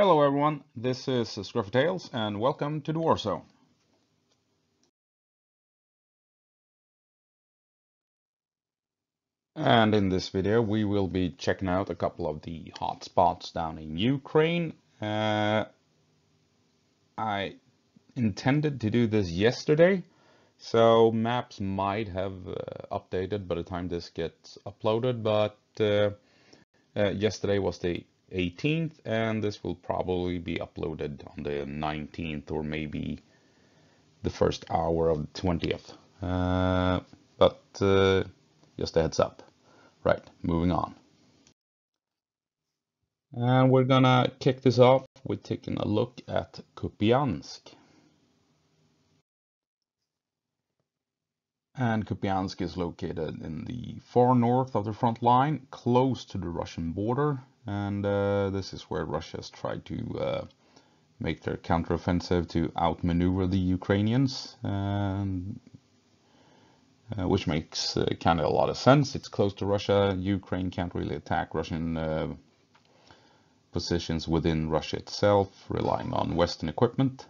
Hello everyone, this is Scruffy Tales and welcome to the War Zone. And in this video we will be checking out a couple of the hotspots down in Ukraine. I intended to do this yesterday, so maps might have updated by the time this gets uploaded, but yesterday was the 18th and this will probably be uploaded on the 19th or maybe the first hour of the 20th. But just a heads up. Right, moving on. And we're gonna kick this off with taking a look at Kupiansk. And Kupiansk is located in the far north of the front line, close to the Russian border. And this is where Russia has tried to make their counteroffensive to outmaneuver the Ukrainians. Which makes kind of a lot of sense. It's close to Russia. Ukraine can't really attack Russian positions within Russia itself, relying on Western equipment.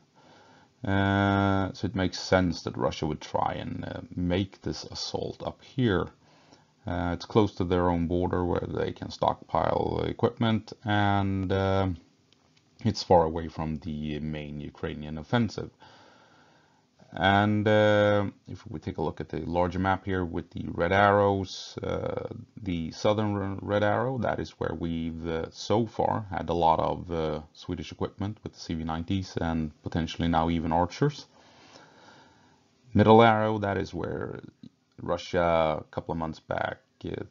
So it makes sense that Russia would try and make this assault up here. It's close to their own border where they can stockpile equipment, and it's far away from the main Ukrainian offensive. And if we take a look at the larger map here with the red arrows, the southern red arrow, that is where we've so far had a lot of Swedish equipment with the CV90s and potentially now even archers. Middle arrow, that is where Russia a couple of months back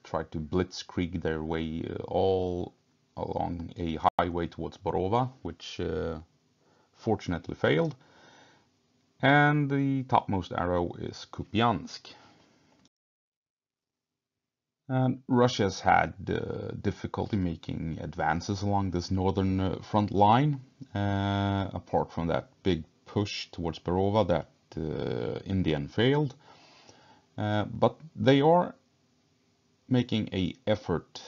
tried to blitzkrieg their way all along a highway towards Borova, which fortunately failed. And the topmost arrow is Kupiansk. And Russia's had difficulty making advances along this northern front line, apart from that big push towards Borova that in the end failed. But they are making an effort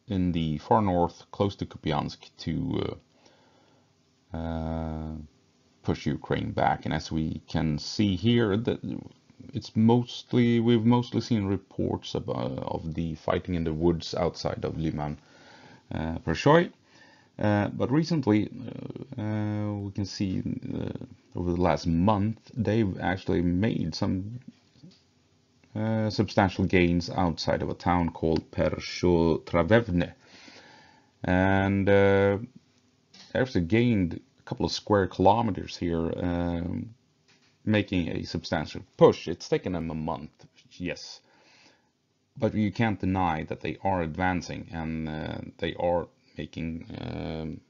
in the far north, close to Kupiansk, to push Ukraine back. And as we can see here, that we've mostly seen reports of the fighting in the woods outside of Liman Pershoy. But recently we can see over the last month they've actually made some substantial gains outside of a town called Persho-Travevne, and actually gained couple of square kilometers here, making a substantial push. It's taken them a month, yes, but you can't deny that they are advancing and they are making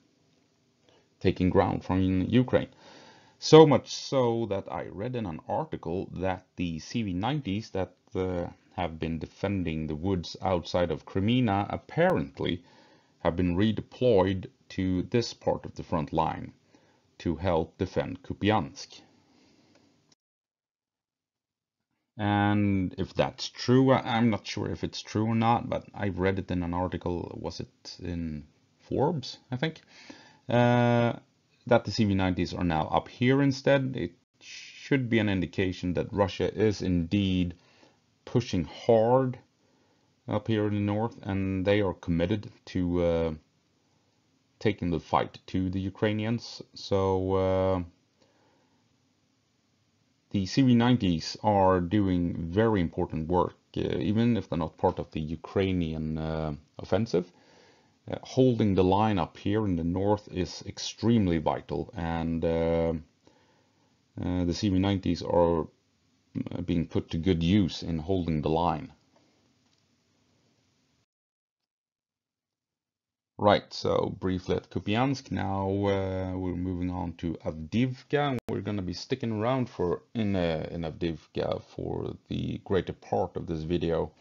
taking ground from Ukraine. So much so that I read in an article that the CV90s that have been defending the woods outside of Crimea apparently have been redeployed to this part of the front line to help defend Kupiansk. And if that's true, I'm not sure if it's true or not, but I read it in an article, was it in Forbes, I think, that the CV90s are now up here instead. It should be an indication that Russia is indeed pushing hard up here in the north, and they are committed to taking the fight to the Ukrainians. So the CV90s are doing very important work, even if they're not part of the Ukrainian offensive. Holding the line up here in the north is extremely vital, and the CV90s are being put to good use in holding the line. Right, so briefly at Kupiansk. Now we're moving on to Avdiivka. We're going to be sticking around in Avdiivka for the greater part of this video.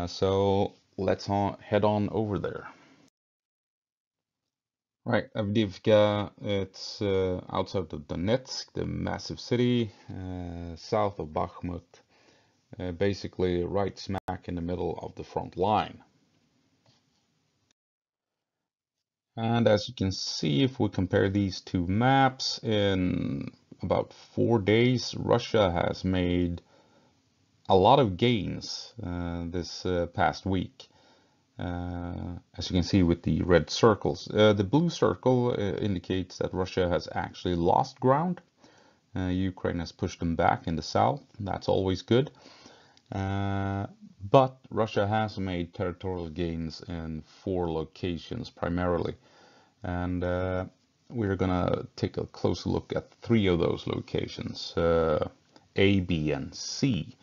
So let's head on over there. Right, Avdiivka, it's outside of Donetsk, the massive city, south of Bakhmut, basically right smack in the middle of the front line. And as you can see, if we compare these two maps, in about 4 days, Russia has made a lot of gains this past week. As you can see with the red circles. The blue circle indicates that Russia has actually lost ground. Ukraine has pushed them back in the south. That's always good. But Russia has made territorial gains in 4 locations primarily. And we're gonna take a closer look at 3 of those locations, A, B, and C.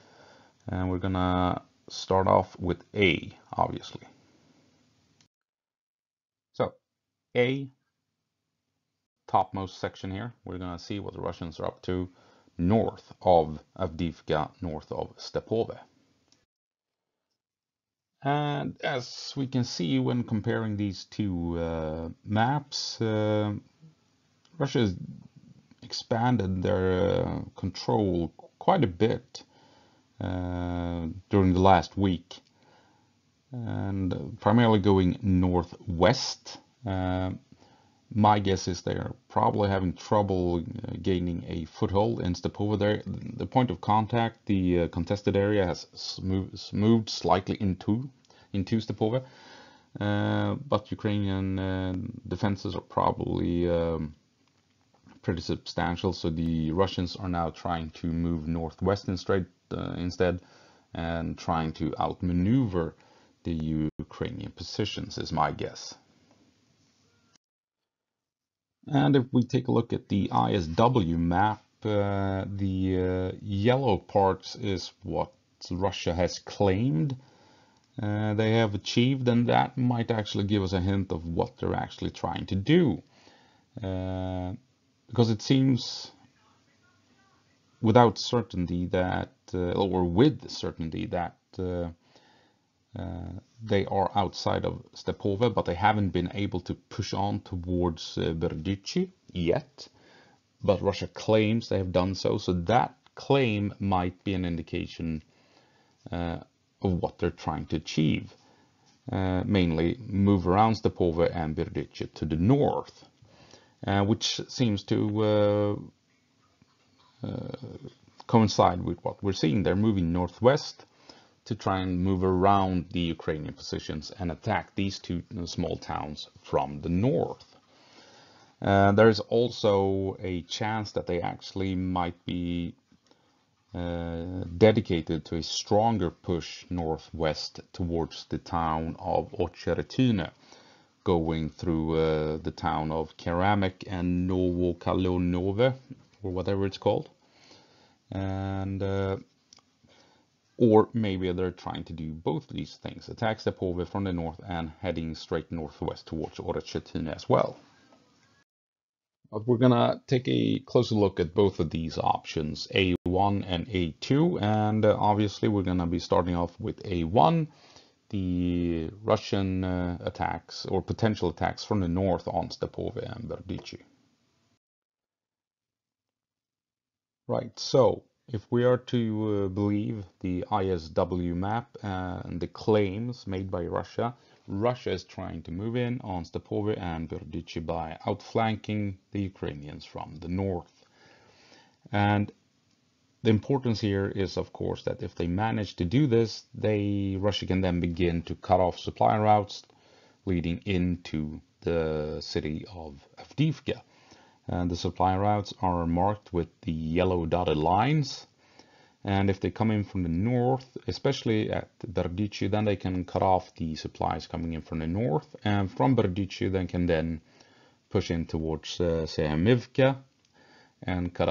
And we're gonna start off with A, obviously. So A, topmost section here, we're gonna see what the Russians are up to north of Avdiivka, north of Stepove. And as we can see when comparing these two maps, Russia has expanded their control quite a bit during the last week, and primarily going northwest. My guess is they're probably having trouble gaining a foothold in Stepova. There, the point of contact, the contested area, has moved slightly into Stepova, but Ukrainian defenses are probably pretty substantial. So the Russians are now trying to move northwest instead, and trying to outmaneuver the Ukrainian positions, is my guess. And if we take a look at the ISW map, the yellow parts is what Russia has claimed they have achieved, and that might actually give us a hint of what they're actually trying to do. Because it seems without certainty that, or with certainty that they are outside of Stepova, but they haven't been able to push on towards Berdychi yet. But Russia claims they have done so, so that claim might be an indication of what they're trying to achieve. Mainly move around Stepova and Berdychi to the north, which seems to coincide with what we're seeing. They're moving northwest to try and move around the Ukrainian positions and attack these 2 small towns from the north. There is also a chance that they actually might be dedicated to a stronger push northwest towards the town of Ocheretine, going through the town of Keramik and Novokalonove, or whatever it's called. And or maybe they're trying to do both of these things, attack Stepove from the north and heading straight northwest towards Orechetine as well. But we're gonna take a closer look at both of these options, A1 and A2, and obviously we're gonna be starting off with A1, the Russian attacks or potential attacks from the north on Stepove and Berdychi. Right, so if we are to believe the ISW map and the claims made by Russia, Russia is trying to move in on Stepove and Berdychi by outflanking the Ukrainians from the north. And the importance here is, of course, that if they manage to do this, Russia can then begin to cut off supply routes leading into the city of Avdiivka. And the supply routes are marked with the yellow dotted lines. And if they come in from the north, especially at Berdychi, then they can cut off the supplies coming in from the north. And from Berdychi, they can then push in towards Sehemivka and cut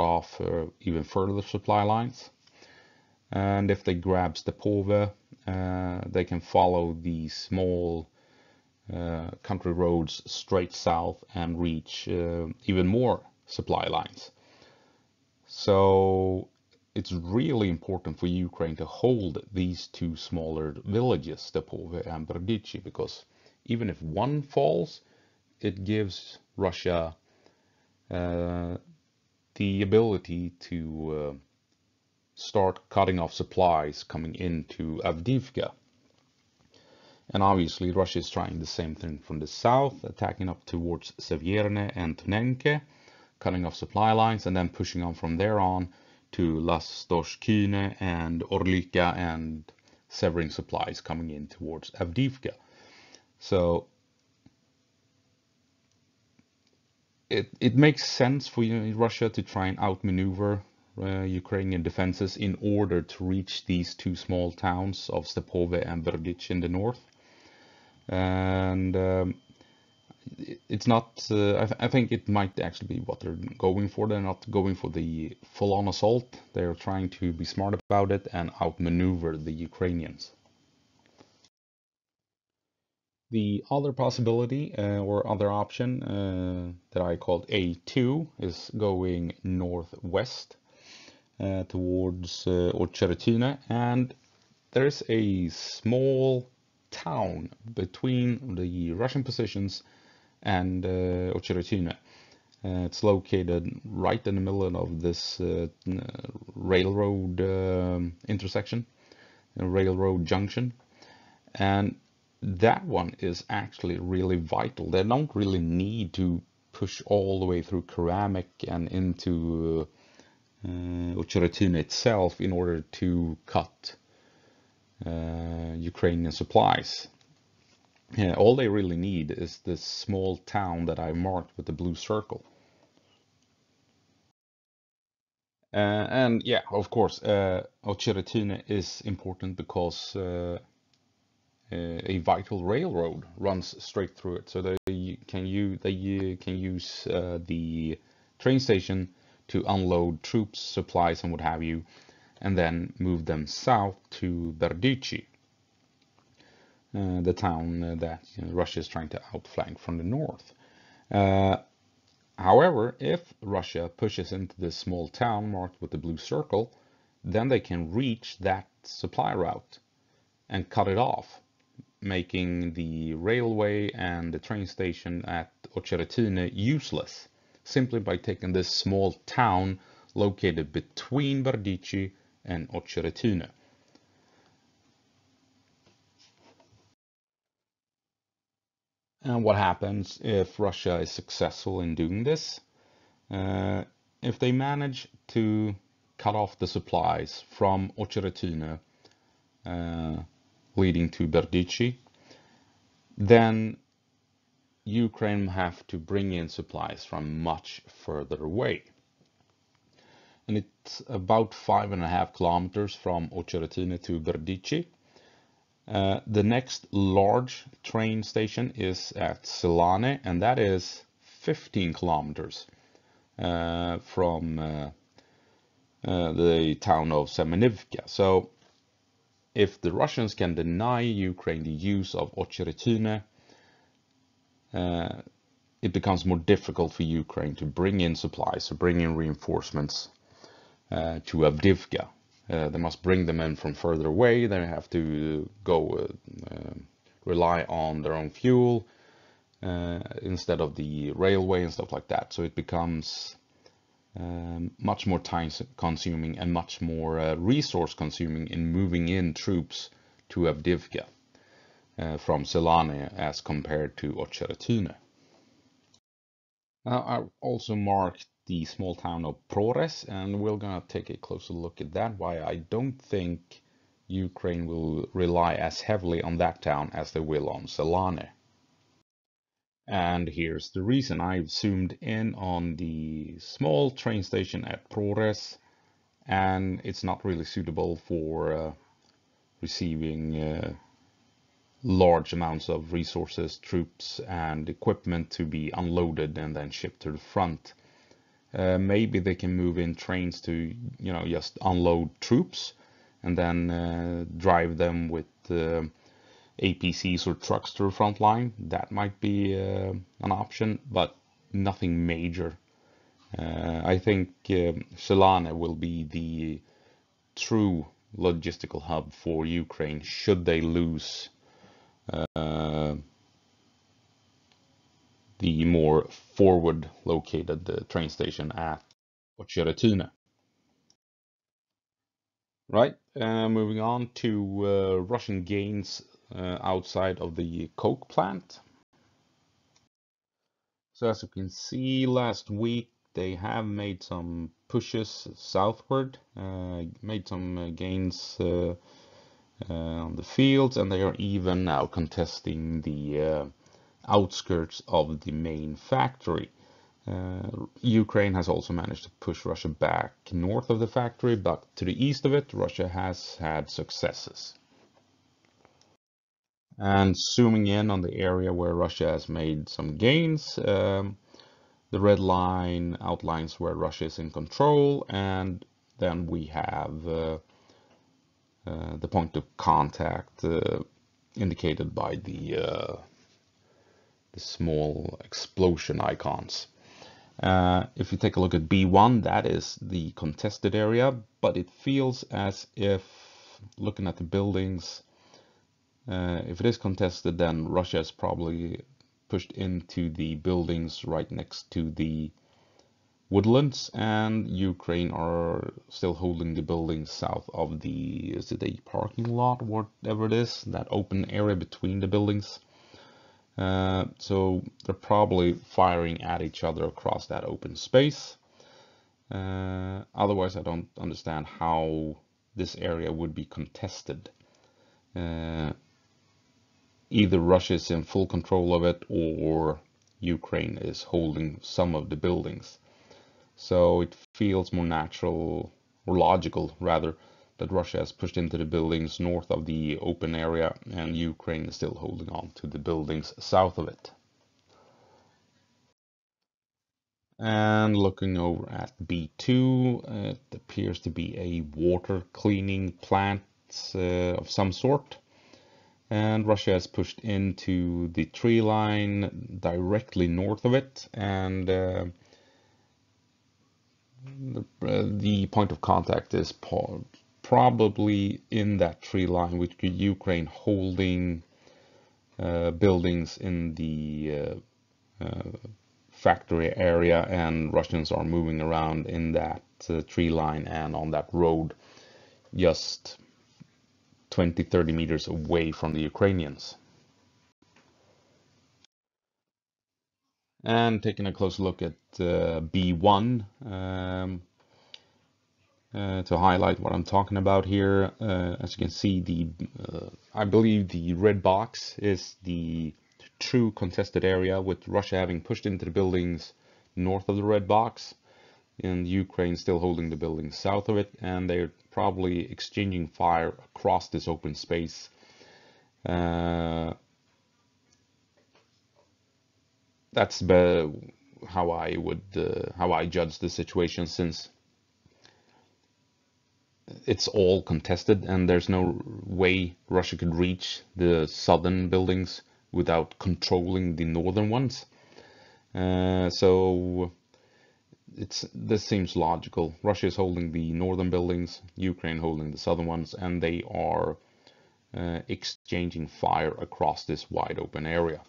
off even further supply lines. And if they grab Stepove, they can follow the small country roads straight south and reach even more supply lines. So it's really important for Ukraine to hold these 2 smaller villages, Stepove and Berdychi, because even if one falls, it gives Russia the ability to start cutting off supplies coming into Avdiivka. And obviously Russia is trying the same thing from the south, attacking up towards Sevierne and Tunenke, cutting off supply lines, and then pushing on from there on to Lastoshkine and Orlika and severing supplies coming in towards Avdiivka. So it makes sense for Russia to try and outmaneuver Ukrainian defenses in order to reach these two small towns of Stepove and Berdych in the north. And it's not, I think it might actually be what they're going for. They're not going for the full-on assault. They're trying to be smart about it and outmaneuver the Ukrainians. The other possibility or other option that I called A2 is going northwest towards Ocheretune, and there's a small town between the Russian positions and Ocheretune. It's located right in the middle of this railroad intersection, a railroad junction, and that one is actually really vital. They don't really need to push all the way through Keramik and into Ocheretune itself in order to cut Ukrainian supplies. Yeah, all they really need is this small town that I marked with the blue circle. And yeah, of course, Ocheretune is important because a vital railroad runs straight through it, so they can use the train station to unload troops, supplies, and what have you, and then move them south to Berdychi, the town that Russia is trying to outflank from the north. However, if Russia pushes into this small town marked with the blue circle, then they can reach that supply route and cut it off, making the railway and the train station at Ocheretune useless, simply by taking this small town located between Berdychi and Ocheretune. And what happens if Russia is successful in doing this? If they manage to cut off the supplies from Ocheretune leading to Berdychi, then Ukraine have to bring in supplies from much further away. And it's about 5.5 kilometers from Ocheretune to Berdychi. The next large train station is at Selane, and that is 15 kilometers from the town of Semenivka. So if the Russians can deny Ukraine the use of Ocheretune, it becomes more difficult for Ukraine to bring in supplies, to bring in reinforcements to Avdiivka. They must bring them in from further away. They have to go rely on their own fuel instead of the railway and stuff like that. So it becomes much more time consuming and much more resource consuming in moving in troops to Avdiivka from Selane as compared to Ocheretune. Now I also marked the small town of Prores, and we're gonna take a closer look at that, why I don't think Ukraine will rely as heavily on that town as they will on Selane. And here's the reason. I've zoomed in on the small train station at Prores, and it's not really suitable for receiving large amounts of resources, troops, and equipment to be unloaded and then shipped to the front. Maybe they can move in trains to, just unload troops and then drive them with APCs or trucks to the front line. That might be an option, but nothing major. I think Selane will be the true logistical hub for Ukraine should they lose the more forward located train station at Ocheretune. Right, moving on to Russian gains outside of the coke plant. So as you can see, last week they have made some pushes southward, made some gains on the fields, and they are even now contesting the outskirts of the main factory. Ukraine has also managed to push Russia back north of the factory, but to the east of it, Russia has had successes. And zooming in on the area where Russia has made some gains, the red line outlines where Russia is in control, and then we have the point of contact indicated by the small explosion icons. If you take a look at B1, that is the contested area, but it feels as if, looking at the buildings, if it is contested, then Russia is probably pushed into the buildings right next to the woodlands, and Ukraine are still holding the buildings south of the, is it a parking lot, whatever it is, that open area between the buildings. So they're probably firing at each other across that open space. Otherwise, I don't understand how this area would be contested. Either Russia is in full control of it, or Ukraine is holding some of the buildings. So it feels more natural, or logical rather, that Russia has pushed into the buildings north of the open area, and Ukraine is still holding on to the buildings south of it. And looking over at B2, it appears to be a water cleaning plant of some sort. And Russia has pushed into the tree line directly north of it, and the point of contact is probably in that tree line, with Ukraine holding buildings in the factory area, and Russians are moving around in that tree line and on that road just 20-30 meters away from the Ukrainians. And taking a close look at B1 to highlight what I'm talking about here. As you can see, I believe the red box is the true contested area, with Russia having pushed into the buildings north of the red box, and Ukraine still holding the buildings south of it, and they're probably exchanging fire across this open space. That's how I judge the situation, since it's all contested and there's no way Russia could reach the southern buildings without controlling the northern ones. So this seems logical. Russia is holding the northern buildings, Ukraine holding the southern ones, and they are exchanging fire across this wide open area.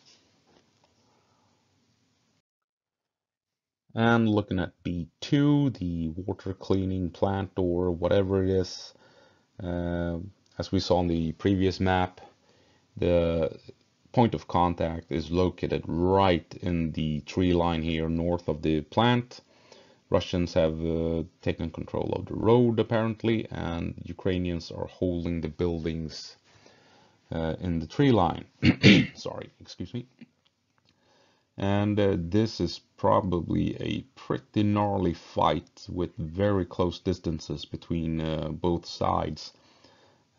And looking at B2, the water cleaning plant or whatever it is, as we saw on the previous map, the point of contact is located right in the tree line here north of the plant. Russians have taken control of the road apparently, and Ukrainians are holding the buildings in the tree line. Sorry, excuse me. And this is probably a pretty gnarly fight with very close distances between both sides,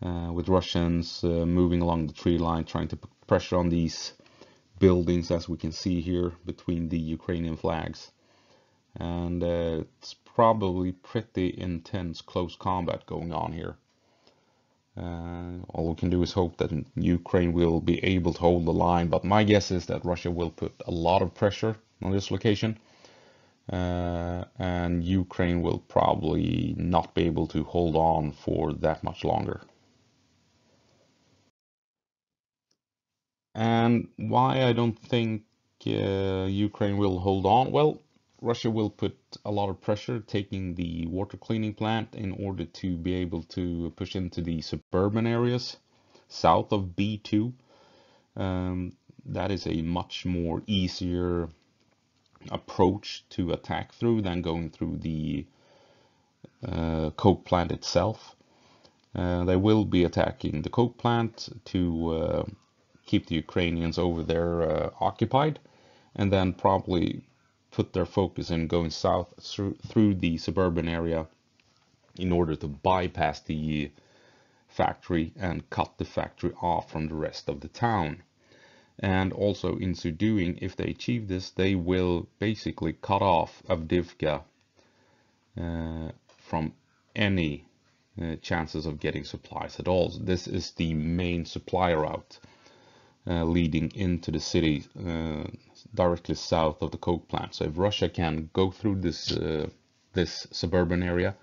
with Russians moving along the tree line, trying to put pressure on these buildings, as we can see here, between the Ukrainian flags. And it's probably pretty intense close combat going on here. All we can do is hope that Ukraine will be able to hold the line, but my guess is that Russia will put a lot of pressure on this location, and Ukraine will probably not be able to hold on for that much longer. And why I don't think Ukraine will hold on? Well, Russia will put a lot of pressure taking the water cleaning plant in order to be able to push into the suburban areas south of B2. That is a much more easier approach to attack through than going through the coke plant itself. They will be attacking the coke plant to keep the Ukrainians over there occupied, and then probably put their focus in going south through the suburban area in order to bypass the factory and cut the factory off from the rest of the town. And also in so doing, if they achieve this, they will basically cut off Avdiivka from any chances of getting supplies at all. So this is the main supply route leading into the city directly south of the coke plant. So if Russia can go through this suburban area,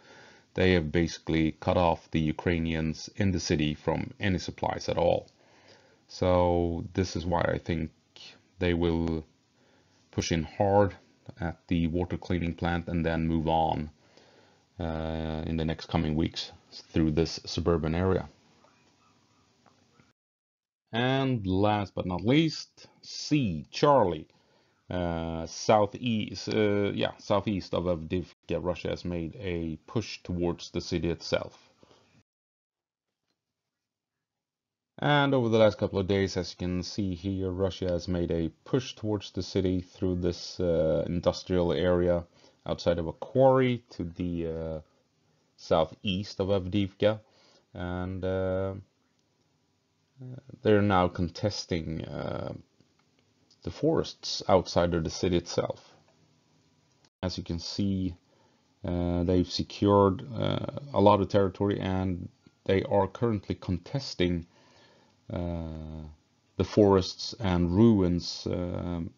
they have basically cut off the Ukrainians in the city from any supplies at all. So this is why I think they will push in hard at the water cleaning plant and then move on in the next coming weeks through this suburban area. And last but not least, C, Charlie. Southeast of Avdiivka, Russia has made a push towards the city itself. And over the last couple of days, as you can see here, Russia has made a push towards the city through this industrial area outside of a quarry to the southeast of Avdiivka. And they're now contesting the forests outside of the city itself. As you can see, they've secured a lot of territory, and they are currently contesting the forests and ruins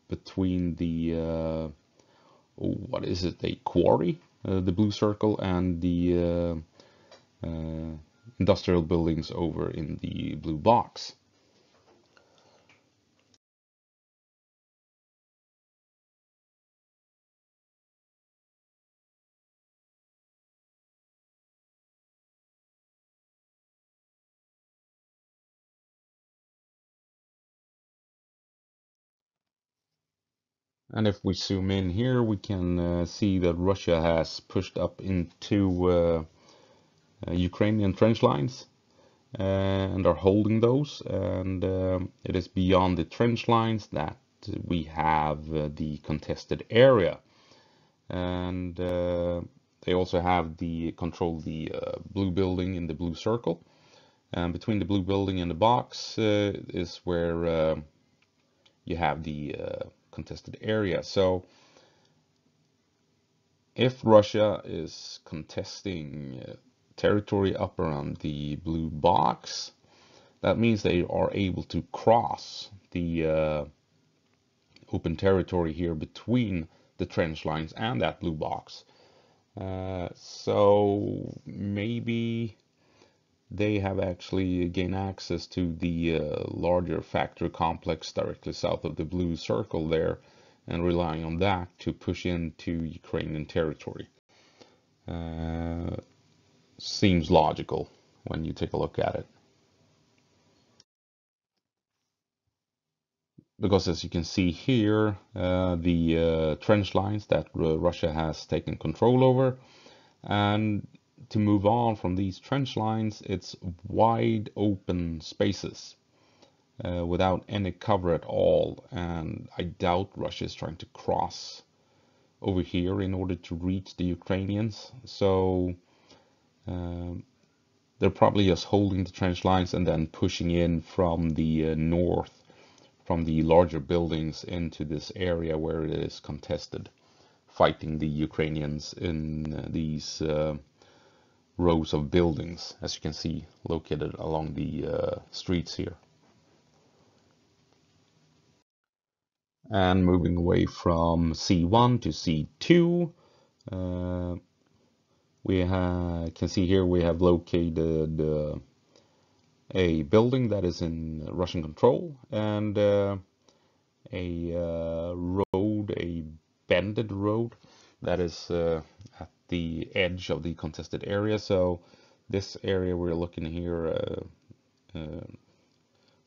between the what is it, a quarry, the blue circle, and the industrial buildings over in the blue box. And if we zoom in here, we can see that Russia has pushed up into Ukrainian trench lines and are holding those. And it is beyond the trench lines that we have the contested area. And they also have control the blue building in the blue circle. And between the blue building and the box is where you have the contested area. So if Russia is contesting territory up around the blue box, that means they are able to cross the open territory here between the trench lines and that blue box. So maybe they have actually gained access to the larger factory complex directly south of the blue circle there, and relying on that to push into Ukrainian territory. Seems logical when you take a look at it. Because as you can see here, the trench lines that Russia has taken control over, and to move on from these trench lines, it's wide open spaces without any cover at all, and I doubt Russia is trying to cross over here in order to reach the Ukrainians. So they're probably just holding the trench lines and then pushing in from the north, from the larger buildings into this area where it is contested, fighting the Ukrainians in these rows of buildings, as you can see, located along the streets here. And moving away from C1 to C2, we can see here we have located a building that is in Russian control, and a road, a bended road that is at the edge of the contested area. So this area we're looking here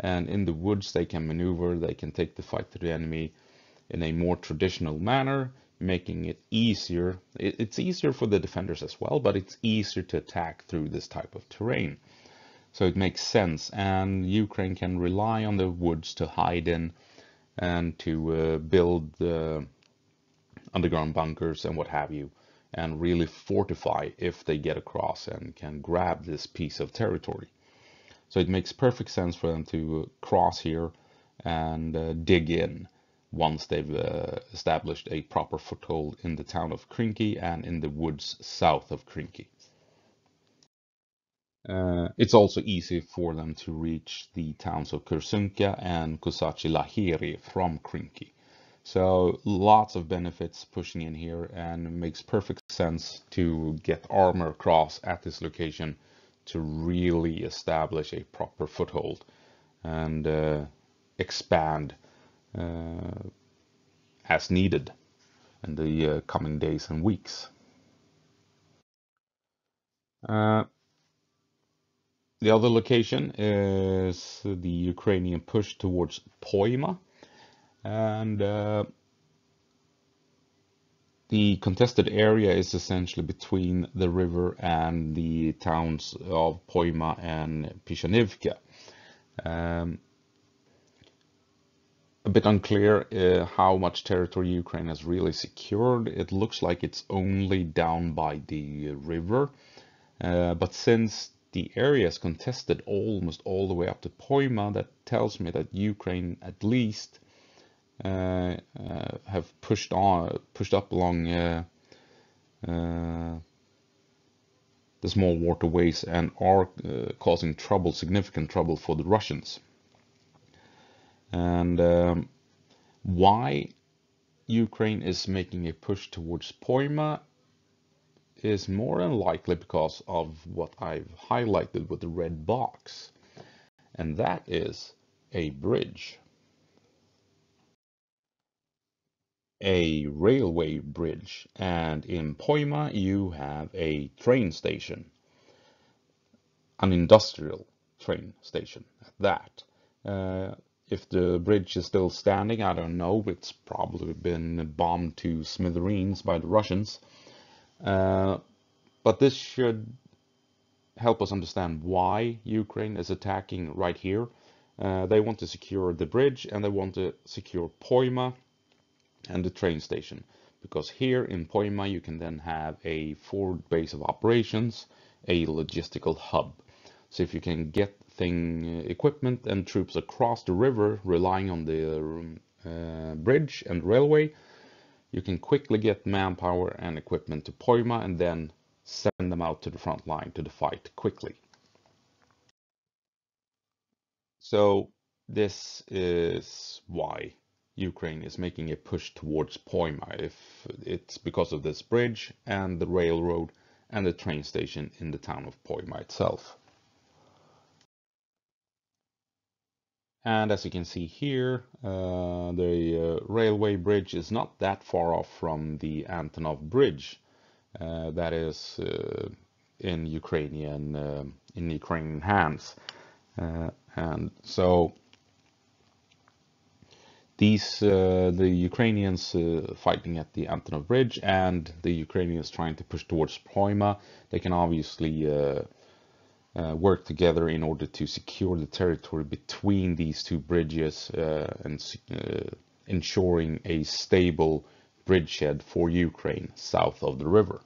and in the woods they can maneuver, they can take the fight to the enemy in a more traditional manner, making it easier. It's easier for the defenders as well, but it's easier to attack through this type of terrain. So it makes sense, and Ukraine can rely on the woods to hide in and to build underground bunkers and what have you, and really fortify if they get across and can grab this piece of territory. So it makes perfect sense for them to cross here and dig in once they've established a proper foothold in the town of Krinky and in the woods south of Krinky. It's also easy for them to reach the towns of Kursunka and Kosachi Lahiri from Krinky. So lots of benefits pushing in here, and it makes perfect sense to get armor across at this location to really establish a proper foothold and expand as needed in the coming days and weeks. The other location is the Ukrainian push towards Poima, and the contested area is essentially between the river and the towns of Poima and Pishanivka. A bit unclear how much territory Ukraine has really secured. It looks like it's only down by the river, but since the area is contested almost all the way up to Poima, that tells me that Ukraine at least have pushed up along the small waterways and are causing trouble, significant trouble for the Russians. And why Ukraine is making a push towards Poima is more than likely because of what I've highlighted with the red box, and that is a bridge. A railway bridge, and in Poima you have a train station, an industrial train station at that. If the bridge is still standing, I don't know, it's probably been bombed to smithereens by the Russians. But this should help us understand why Ukraine is attacking right here. They want to secure the bridge and they want to secure Poima and the train station, because here in Poima you can then have a forward base of operations, a logistical hub. So if you can get equipment and troops across the river relying on the bridge and railway, you can quickly get manpower and equipment to Poima and then send them out to the front line to the fight quickly. So this is why Ukraine is making a push towards Poima. If it's because of this bridge and the railroad and the train station in the town of Poima itself. And as you can see here, the railway bridge is not that far off from the Antonov Bridge that is in Ukrainian hands. And so the Ukrainians fighting at the Antonov Bridge and the Ukrainians trying to push towards Poima, they can obviously work together in order to secure the territory between these two bridges and ensuring a stable bridgehead for Ukraine south of the river.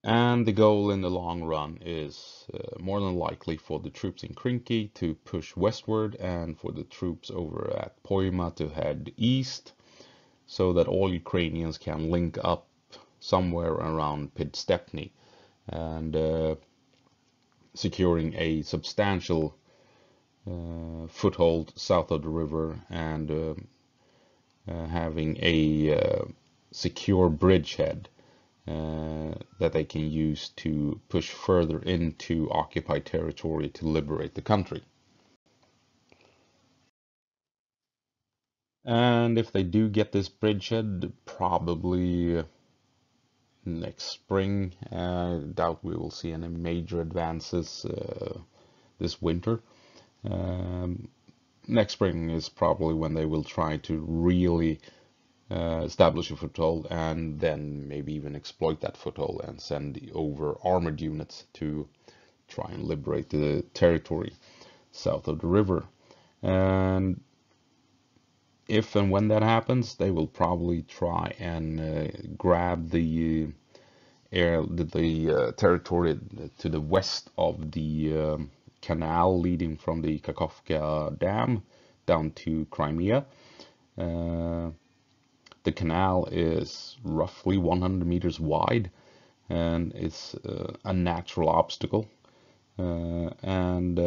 And the goal in the long run is more than likely for the troops in Krinky to push westward and for the troops over at Poima to head east, so that all Ukrainians can link up somewhere around Pidstepny and securing a substantial foothold south of the river and having a secure bridgehead that they can use to push further into occupied territory to liberate the country. And if they do get this bridgehead, probably next spring. Doubt we will see any major advances this winter. Next spring is probably when they will try to really establish a foothold, and then maybe even exploit that foothold and send over armored units to try and liberate the territory south of the river. And if and when that happens, they will probably try and grab the territory to the west of the canal leading from the Kakhovka Dam down to Crimea. The canal is roughly 100 meters wide, and it's a natural obstacle, and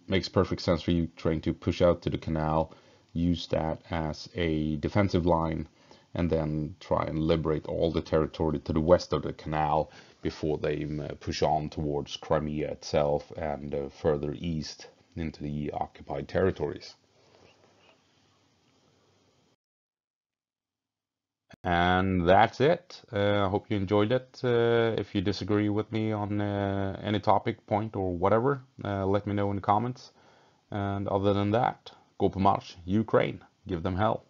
makes perfect sense for Ukraine to push out to the canal, use that as a defensive line, and then try and liberate all the territory to the west of the canal before they push on towards Crimea itself and further east into the occupied territories. And that's it. I hope you enjoyed it. If you disagree with me on any topic, point, or whatever, let me know in the comments. And other than that, go på marsch, Ukraine. Give them hell.